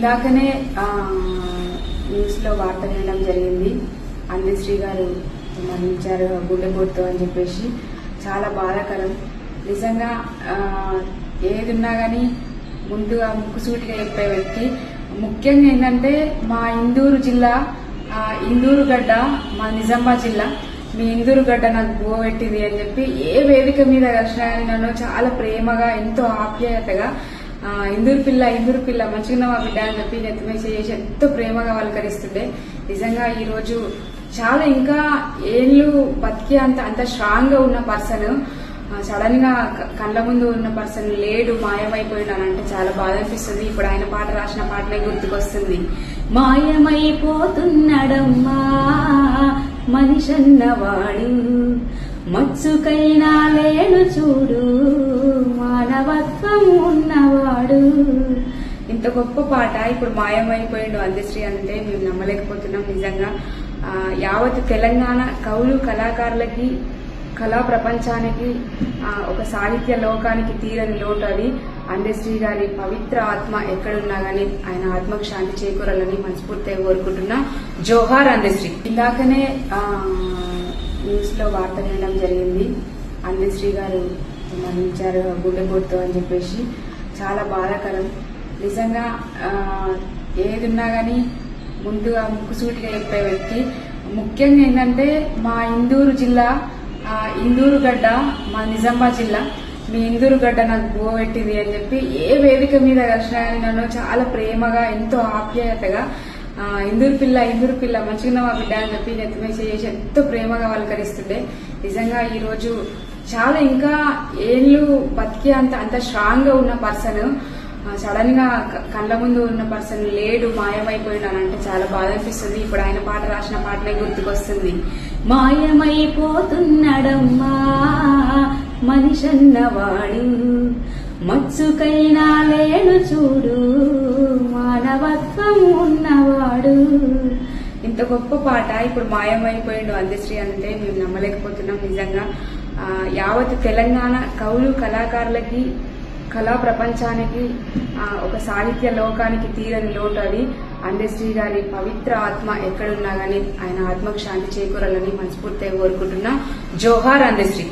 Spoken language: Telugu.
ఇందాకనే న్యూస్ లో వార్త వినడం జరిగింది. అందశ్రీ గారు మరణించారు గుండెపోటుతో అని చెప్పేసి. చాలా బాధాకరం. నిజంగా ఏది ఉన్నా గానీ ముందుగా ముక్కుసూటిగా చెప్పే వ్యక్తి. ముఖ్యంగా ఏంటంటే మా ఇందూరు జిల్లా, ఇందూరు గడ్డ మా నిజామాబాద్ జిల్లా, మీ ఇందూరు గడ్డ నాకు బువ్వ పెట్టింది అని చెప్పి ఏ వేదిక మీద కలిసినా కానీ నన్ను చాలా ప్రేమగా, ఎంతో ఆప్యాయతగా ఇందూరు పిల్ల మంచిగా మా బిడ్డ అని చెప్పి నెత్తిమే చేసి ఎంతో ప్రేమగా పలకరిస్తుండే. నిజంగా ఈ రోజు చాలా ఇంకా ఏళ్ళు బతికి అంత స్ట్రాంగ్ గా ఉన్న పర్సన్ సడన్ గా కళ్ళ ముందు ఉన్న పర్సన్ లేడు, మాయమైపోయినానంటే చాలా బాధ అనిపిస్తుంది. ఇప్పుడు ఆయన పాట రాసిన పాటనే గుర్తుకొస్తుంది. మాయమైపోతున్నాడమ్మా మనిషన్నవాడు, మచ్చుకైనా లేడు చూడు మానవత్వం ఉన్నవాడు. ఇంత గొప్ప పాట ఇప్పుడు మాయమైపోయిండు అందశ్రీ అంటే మేము నమ్మలేకపోతున్నాం. నిజంగా యావత్ తెలంగాణ కవులు కళాకారులకి, కళా ప్రపంచానికి, ఒక సాహిత్య లోకానికి తీరని లోటు అది. అందశ్రీ గారి పవిత్ర ఆత్మ ఎక్కడున్నా గానీ ఆయన ఆత్మకు శాంతి చేకూరాలని మనస్ఫూర్తిగా కోరుకుంటున్నా. జోహార్ అందశ్రీ. ఇందాకనే న్యూస్ లో వార్త వినడం జరిగింది. అందశ్రీ గారు మరణించారు గుండెపోటుతో అని చెప్పేసి. చాలా బాధాకరం. నిజంగా ఏది ఉన్నా గానీ ముందుగా ముక్కుసూటిగా చెప్పే వ్యక్తి. ముఖ్యంగా ఏంటంటే మా ఇందూరు జిల్లా, ఇందూరు గడ్డ మా నిజామాబాద్ జిల్లా, మీ ఇందూరు గడ్డ నాకు బువ్వ పెట్టింది అని చెప్పి ఏ వేదిక మీద కలిసినా కానీ నన్ను చాలా ప్రేమగా, ఎంతో ఆప్యాయతగా ఇందూరు పిల్ల మంచిగా మా బిడ్డ అని చెప్పి నెత్తిమే చేసి ఎంతో ప్రేమగా పలకరిస్తుండే. నిజంగా ఈ రోజు చాలా ఇంకా ఏళ్ళు బతికి అంత స్ట్రాంగ్ గా ఉన్న పర్సన్ సడన్ గా కళ్ళ ముందు ఉన్న పర్సన్ లేడు, మాయమైపోయినానంటే చాలా బాధ అనిపిస్తుంది. ఇప్పుడు ఆయన పాట రాసిన పాటనే గుర్తుకొస్తుంది. మాయమైపోతున్నాడమ్మా మనిషన్నవాడు, మచ్చుకైనా లేడు చూడు మానవత్వం ఉన్నవాడు. ఇంత గొప్ప పాట ఇప్పుడు మాయమైపోయిండు అందశ్రీ అంటే మేము నమ్మలేకపోతున్నాం. నిజంగా యావత్ తెలంగాణ కవులు కళాకారులకి, కళా ప్రపంచానికి, ఒక సాహిత్య లోకానికి తీరని లోటు అది. అందశ్రీ గారి పవిత్ర ఆత్మ ఎక్కడున్నా గానీ ఆయన ఆత్మకు శాంతి చేకూరాలని మనస్ఫూర్తిగా కోరుకుంటున్నా. జోహార్ అందశ్రీ.